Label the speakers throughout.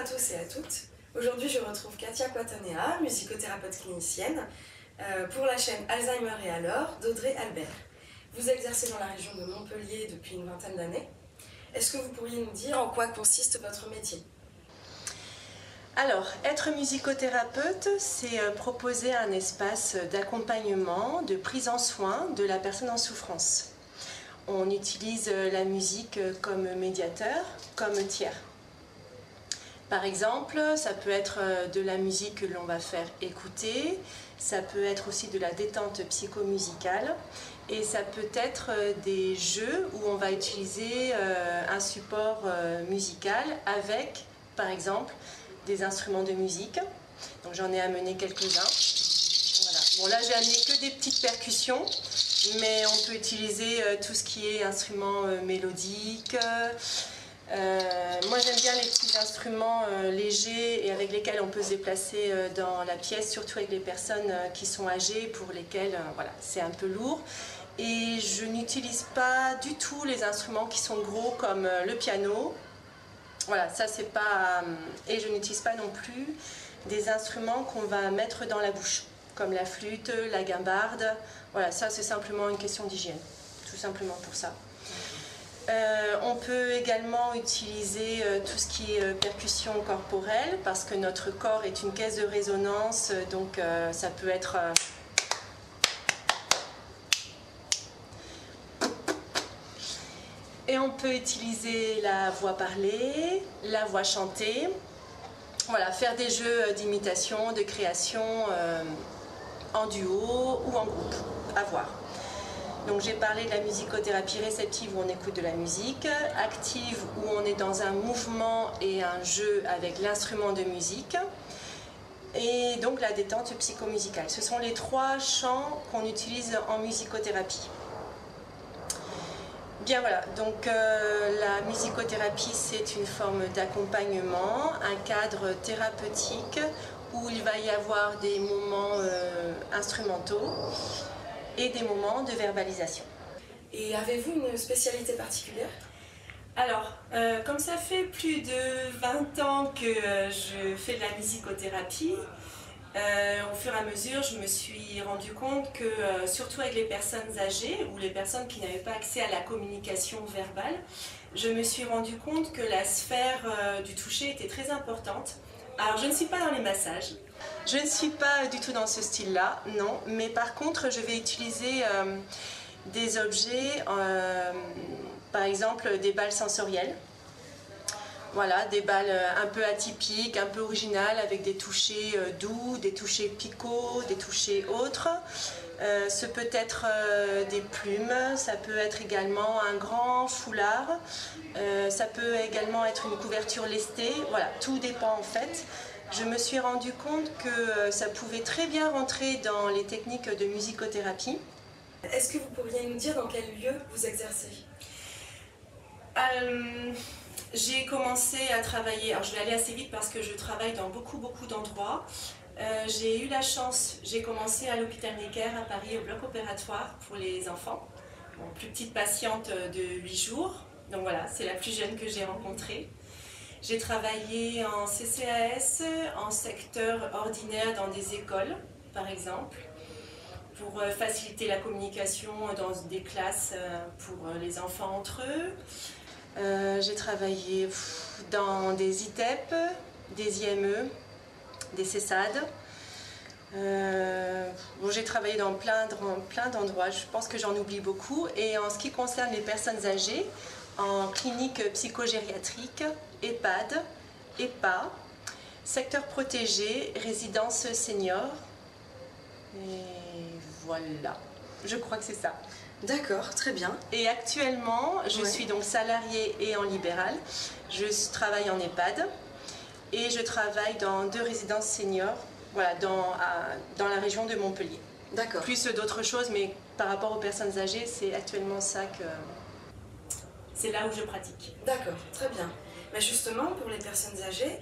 Speaker 1: à tous et à toutes. Aujourd'hui, je retrouve Katia Quatanea, musicothérapeute clinicienne, pour la chaîne Alzheimer et alors d'Audrey Albert. Vous exercez dans la région de Montpellier depuis une vingtaine d'années. Est-ce que vous pourriez nous dire en quoi consiste votre métier?
Speaker 2: Alors, être musicothérapeute, c'est proposer un espace d'accompagnement, de prise en soin de la personne en souffrance. On utilise la musique comme médiateur, comme tiers. Par exemple, ça peut être de la musique que l'on va faire écouter, ça peut être aussi de la détente psychomusicale et ça peut être des jeux où on va utiliser un support musical avec, par exemple, des instruments de musique. Donc j'en ai amené quelques-uns. Voilà. Bon, là j'ai amené que des petites percussions, mais on peut utiliser tout ce qui est instruments mélodiques. Moi j'aime bien les petits instruments légers et avec lesquels on peut se déplacer dans la pièce, surtout avec les personnes qui sont âgées, pour lesquelles voilà, c'est un peu lourd. Et je n'utilise pas du tout les instruments qui sont gros comme le piano. Voilà, ça c'est pas... Et je n'utilise pas non plus des instruments qu'on va mettre dans la bouche, comme la flûte, la guimbarde. Voilà, ça c'est simplement une question d'hygiène, tout simplement pour ça. On peut également utiliser tout ce qui est percussion corporelle, parce que notre corps est une caisse de résonance, donc ça peut être... Et on peut utiliser la voix parlée, la voix chantée, voilà, faire des jeux d'imitation, de création en duo ou en groupe, à voir. Donc j'ai parlé de la musicothérapie réceptive où on écoute de la musique, active où on est dans un mouvement et un jeu avec l'instrument de musique, et donc la détente psychomusicale. Ce sont les trois champs qu'on utilise en musicothérapie. Bien voilà, donc la musicothérapie c'est une forme d'accompagnement, un cadre thérapeutique où il va y avoir des moments instrumentaux et des moments de verbalisation.
Speaker 1: Et avez-vous une spécialité particulière?
Speaker 2: Alors, comme ça fait plus de 20 ans que je fais de la musicothérapie, au fur et à mesure, je me suis rendu compte que, surtout avec les personnes âgées ou les personnes qui n'avaient pas accès à la communication verbale, je me suis rendu compte que la sphère du toucher était très importante. Alors, je ne suis pas dans les massages. Je ne suis pas du tout dans ce style-là, non. Mais par contre, je vais utiliser des objets, par exemple des balles sensorielles. Voilà, des balles un peu atypiques, un peu originales, avec des touchés doux, des touchés picots, des touchés autres. Ce peut être des plumes, ça peut être également un grand foulard, ça peut également être une couverture lestée. Voilà, tout dépend en fait. Je me suis rendu compte que ça pouvait très bien rentrer dans les techniques de musicothérapie.
Speaker 1: Est-ce que vous pourriez nous dire dans quel lieu vous exercez?
Speaker 2: J'ai commencé à travailler, alors je vais aller assez vite parce que je travaille dans beaucoup d'endroits. J'ai eu la chance, j'ai commencé à l'hôpital Necker à Paris au bloc opératoire pour les enfants. Bon, plus petite patiente de 8 jours, donc voilà, c'est la plus jeune que j'ai rencontrée. J'ai travaillé en CCAS, en secteur ordinaire dans des écoles par exemple, pour faciliter la communication dans des classes pour les enfants entre eux. J'ai travaillé dans des ITEP, des IME, des CESAD. J'ai travaillé dans plein d'endroits, je pense que j'en oublie beaucoup. Et en ce qui concerne les personnes âgées, en clinique psychogériatrique, EHPAD, EHPA, secteur protégé, résidence senior. Et voilà, je crois que c'est ça.
Speaker 1: D'accord, très bien.
Speaker 2: Et actuellement, je suis donc salariée et en libéral. Je travaille en EHPAD et je travaille dans 2 résidences seniors, voilà, dans la région de Montpellier.
Speaker 1: D'accord.
Speaker 2: Plus d'autres choses, mais par rapport aux personnes âgées, c'est actuellement ça que... C'est là où je pratique.
Speaker 1: D'accord, très bien. Mais justement, pour les personnes âgées,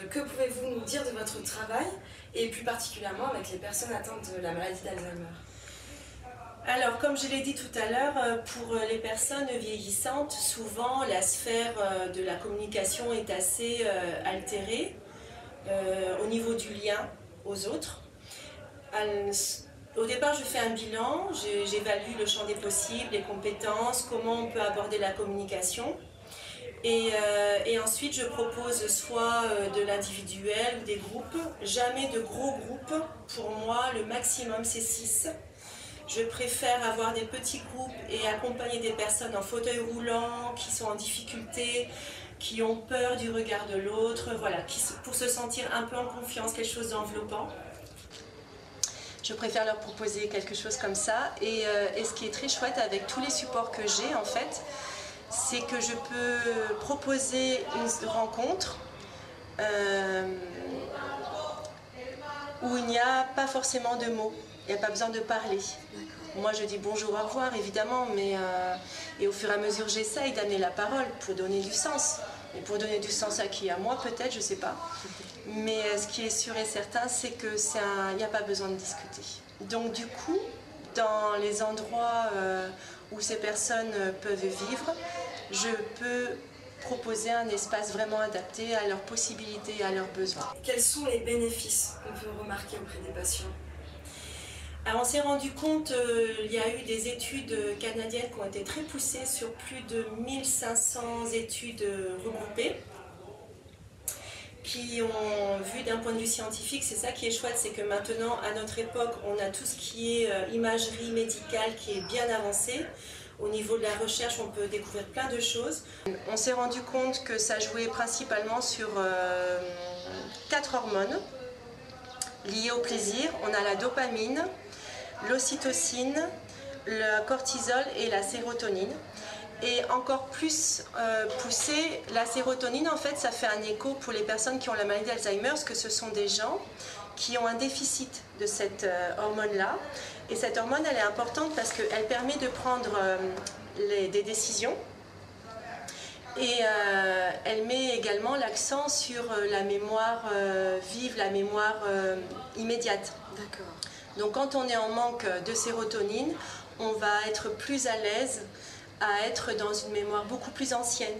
Speaker 1: que pouvez-vous nous dire de votre travail et plus particulièrement avec les personnes atteintes de la maladie d'Alzheimer?
Speaker 2: Alors, comme je l'ai dit tout à l'heure, pour les personnes vieillissantes, souvent la sphère de la communication est assez altérée au niveau du lien aux autres. Au départ, je fais un bilan, j'évalue le champ des possibles, les compétences, comment on peut aborder la communication. Et ensuite, je propose soit de l'individuel ou des groupes, jamais de gros groupes. Pour moi, le maximum, c'est 6. Je préfère avoir des petits groupes et accompagner des personnes en fauteuil roulant, qui sont en difficulté, qui ont peur du regard de l'autre, voilà, pour se sentir un peu en confiance, quelque chose d'enveloppant. Je préfère leur proposer quelque chose comme ça. Et ce qui est très chouette avec tous les supports que j'ai, en fait, c'est que je peux proposer une rencontre où il n'y a pas forcément de mots, il n'y a pas besoin de parler. Moi je dis bonjour, au revoir évidemment, mais et au fur et à mesure j'essaye d'amener la parole pour donner du sens. Et pour donner du sens à qui? À moi peut-être, je ne sais pas. Mais ce qui est sûr et certain, c'est que il n'y a pas besoin de discuter. Donc du coup, dans les endroits où ces personnes peuvent vivre, je peux proposer un espace vraiment adapté à leurs possibilités et à leurs besoins.
Speaker 1: Quels sont les bénéfices qu'on peut remarquer auprès des patients?
Speaker 2: Alors on s'est rendu compte, il y a eu des études canadiennes qui ont été très poussées sur plus de 1500 études regroupées, qui ont vu d'un point de vue scientifique. C'est ça qui est chouette, c'est que maintenant, à notre époque, on a tout ce qui est imagerie médicale qui est bien avancée. Au niveau de la recherche, on peut découvrir plein de choses. On s'est rendu compte que ça jouait principalement sur 4 hormones liées au plaisir. On a la dopamine, l'ocytocine, le cortisol et la sérotonine. Et encore plus poussé, la sérotonine, en fait, ça fait un écho pour les personnes qui ont la maladie d'Alzheimer, parce que ce sont des gens qui ont un déficit de cette hormone-là. Et cette hormone, elle est importante parce qu'elle permet de prendre des décisions. Et elle met également l'accent sur la mémoire vive, la mémoire immédiate.
Speaker 1: D'accord.
Speaker 2: Donc quand on est en manque de sérotonine, on va être plus à l'aise à être dans une mémoire beaucoup plus ancienne.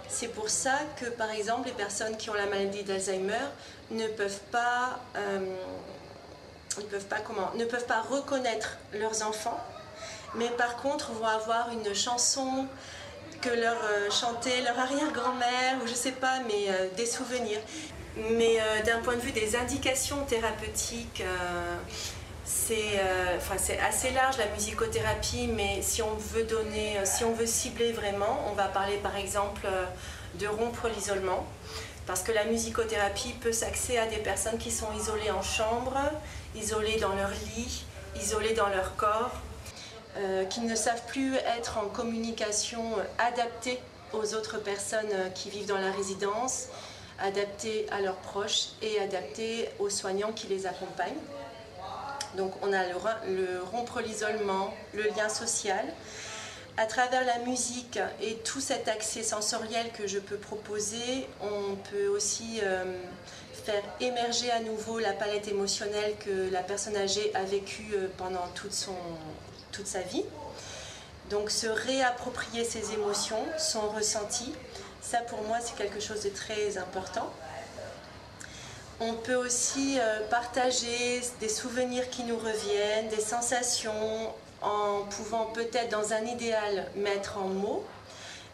Speaker 2: C'est pour ça que, par exemple, les personnes qui ont la maladie d'Alzheimer ne peuvent pas reconnaître leurs enfants, mais par contre vont avoir une chanson que leur chantait leur arrière-grand-mère, ou je sais pas, mais des souvenirs. Mais d'un point de vue des indications thérapeutiques, c'est assez large la musicothérapie, mais si on veut cibler vraiment, on va parler par exemple de rompre l'isolement, parce que la musicothérapie peut s'axer à des personnes qui sont isolées en chambre, isolées dans leur lit, isolées dans leur corps, qui ne savent plus être en communication adaptée aux autres personnes qui vivent dans la résidence, adaptée à leurs proches et adaptée aux soignants qui les accompagnent. Donc on a le rompre l'isolement, le lien social. À travers la musique et tout cet accès sensoriel que je peux proposer, on peut aussi faire émerger à nouveau la palette émotionnelle que la personne âgée a vécue pendant toute sa vie. Donc se réapproprier ses émotions, son ressenti, ça pour moi c'est quelque chose de très important. On peut aussi partager des souvenirs qui nous reviennent, des sensations, en pouvant peut-être dans un idéal mettre en mots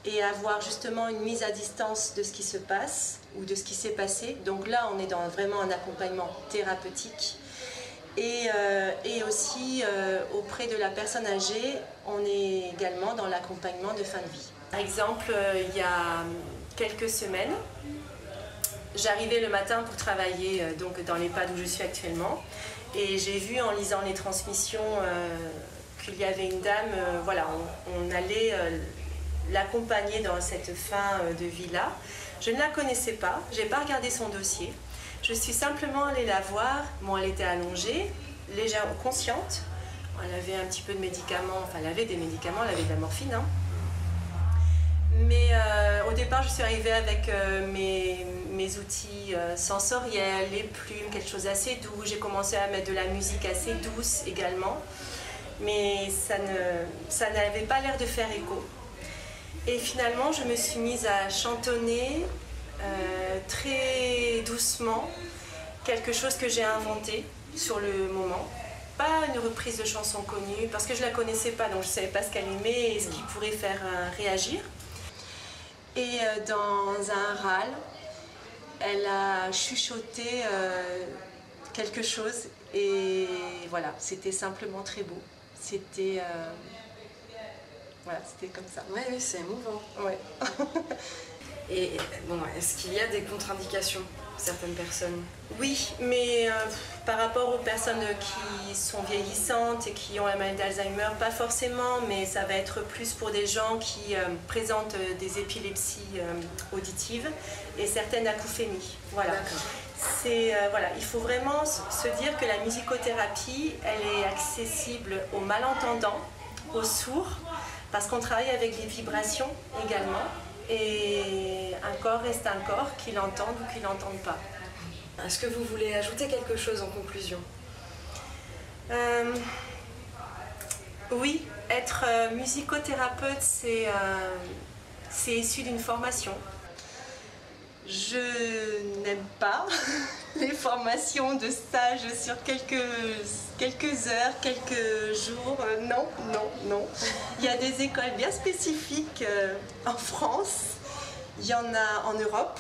Speaker 2: et avoir justement une mise à distance de ce qui se passe ou de ce qui s'est passé. Donc là, on est dans vraiment un accompagnement thérapeutique. Et aussi auprès de la personne âgée, on est également dans l'accompagnement de fin de vie. Par exemple, il y a quelques semaines, j'arrivais le matin pour travailler donc dans l'EHPAD où je suis actuellement, et j'ai vu en lisant les transmissions qu'il y avait une dame, voilà, on allait l'accompagner dans cette fin de vie-là. Je ne la connaissais pas, je n'ai pas regardé son dossier. Je suis simplement allée la voir. Bon, elle était allongée, légèrement consciente. Elle avait un petit peu de médicaments, enfin elle avait des médicaments, elle avait de la morphine. Hein. Mais au départ, je suis arrivée avec mes outils sensoriels, les plumes, quelque chose d'assez doux. J'ai commencé à mettre de la musique assez douce également. mais ça n'avait pas l'air de faire écho. Et finalement, je me suis mise à chantonner très doucement quelque chose que j'ai inventé sur le moment. Pas une reprise de chanson connue, parce que je ne la connaissais pas, donc je ne savais pas ce qu'elle aimait et ce qui pourrait faire réagir. Et dans un râle, elle a chuchoté quelque chose et voilà, c'était simplement très beau. C'était voilà, c'était comme ça.
Speaker 1: Ouais, oui, c'est émouvant.
Speaker 2: Ouais.
Speaker 1: Et bon, est-ce qu'il y a des contre-indications pour certaines personnes?
Speaker 2: Oui, mais par rapport aux personnes qui sont vieillissantes et qui ont la maladie d'Alzheimer, pas forcément, mais ça va être plus pour des gens qui présentent des épilepsies auditives et certaines acouphénies. Voilà. Voilà, il faut vraiment se dire que la musicothérapie, elle est accessible aux malentendants, aux sourds, parce qu'on travaille avec les vibrations également. Et un corps reste un corps, qu'il l'entende ou qu'il l'entende pas.
Speaker 1: Est-ce que vous voulez ajouter quelque chose en conclusion?
Speaker 2: Oui, être musicothérapeute, c'est issu d'une formation. Je n'aime pas les formations de stage sur quelques heures, quelques jours. Non, non, non. Il y a des écoles bien spécifiques en France. Il y en a en Europe.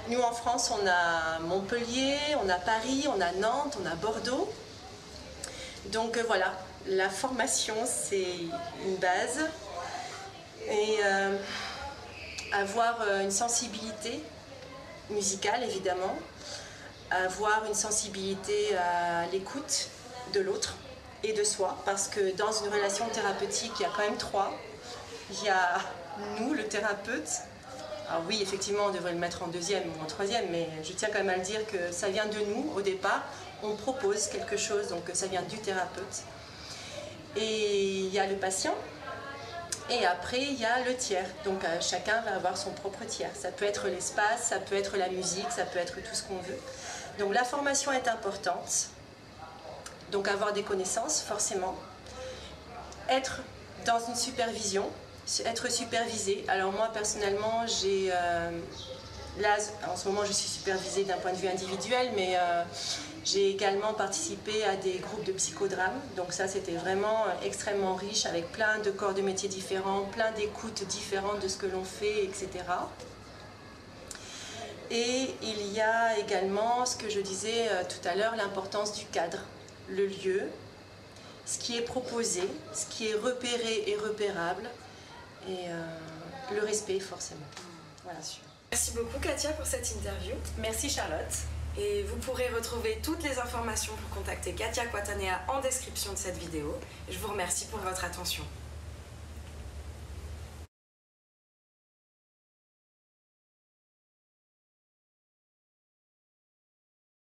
Speaker 2: Nous, en France, on a Montpellier, on a Paris, on a Nantes, on a Bordeaux. Donc voilà, la formation, c'est une base. Et avoir une sensibilité musicale, évidemment, avoir une sensibilité à l'écoute de l'autre et de soi, parce que dans une relation thérapeutique, il y a quand même trois. Il y a nous, le thérapeute. Alors oui, effectivement, on devrait le mettre en deuxième ou en troisième, mais je tiens quand même à le dire que ça vient de nous au départ. On propose quelque chose, donc ça vient du thérapeute. Et il y a le patient. Et après, il y a le tiers. Donc chacun va avoir son propre tiers. Ça peut être l'espace, ça peut être la musique, ça peut être tout ce qu'on veut. Donc la formation est importante. Donc avoir des connaissances, forcément. Être dans une supervision, être supervisé. Alors moi, personnellement, là, en ce moment, je suis supervisée d'un point de vue individuel, mais j'ai également participé à des groupes de psychodrame. Donc ça, c'était vraiment extrêmement riche, avec plein de corps de métiers différents, plein d'écoutes différentes de ce que l'on fait, etc. Et il y a également, ce que je disais tout à l'heure, l'importance du cadre, le lieu, ce qui est proposé, ce qui est repéré et repérable, et le respect, forcément. Voilà.
Speaker 1: Merci beaucoup, Katia, pour cette interview.
Speaker 2: Merci, Charlotte.
Speaker 1: Et vous pourrez retrouver toutes les informations pour contacter Katia Kwatanea en description de cette vidéo. Je vous remercie pour votre attention.